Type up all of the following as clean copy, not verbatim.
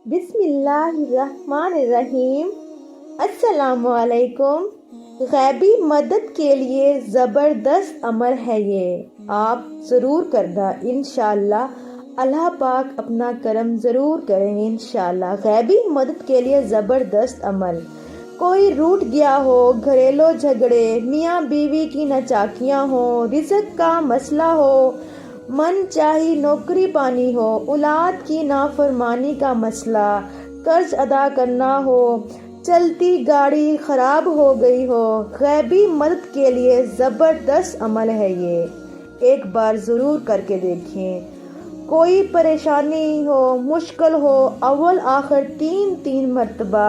بسم اللہ الرحمن الرحیم۔ السلام علیکم۔ غیبی مدد کے لیے زبردست عمل ہے یہ، آپ ضرور کرنا انشاءاللہ۔ اللہ پاک اپنا کرم ضرور کریں گے انشاءاللہ۔ غیبی مدد کے لیے زبردست عمل۔ کوئی روٹھ گیا ہو، گھریلو جھگڑے، میاں بیوی کی ناچاکیاں ہوں، رزق کا مسئلہ ہو، من چاہی نوکری پانی ہو، اولاد کی نافرمانی کا مسئلہ، قرض ادا کرنا ہو، چلتی گاڑی خراب ہو گئی ہو، غیبی مدد کے لیے زبردست عمل ہے یہ، ایک بار ضرور کر کے دیکھیں۔ کوئی پریشانی ہو، مشکل ہو، اول آخر 3 مرتبہ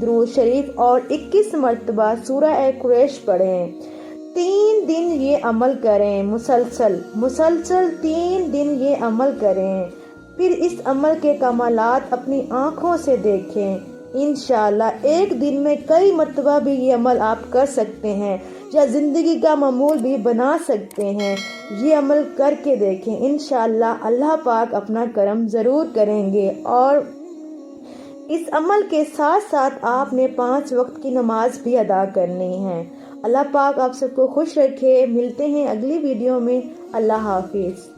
درود شریف اور 21 مرتبہ سورہ قریش پڑھیں۔ 3 دن یہ عمل کریں، مسلسل 3 دن یہ عمل کریں، پھر اس عمل کے کمالات اپنی آنکھوں سے دیکھیں۔ انشاءاللہ ایک دن میں کئی مرتبہ بھی یہ عمل آپ کر سکتے ہیں یا زندگی کا معمول بھی بنا سکتے ہیں۔ یہ عمل کر کے دیکھیں، انشاءاللہ اللہ پاک اپنا کرم ضرور کریں گے۔ اور اس عمل کے ساتھ ساتھ آپ نے 5 وقت کی نماز بھی ادا کرنی ہے۔ اللہ پاک آپ سب کو خوش رکھے۔ ملتے ہیں اگلی ویڈیو میں۔ اللہ حافظ۔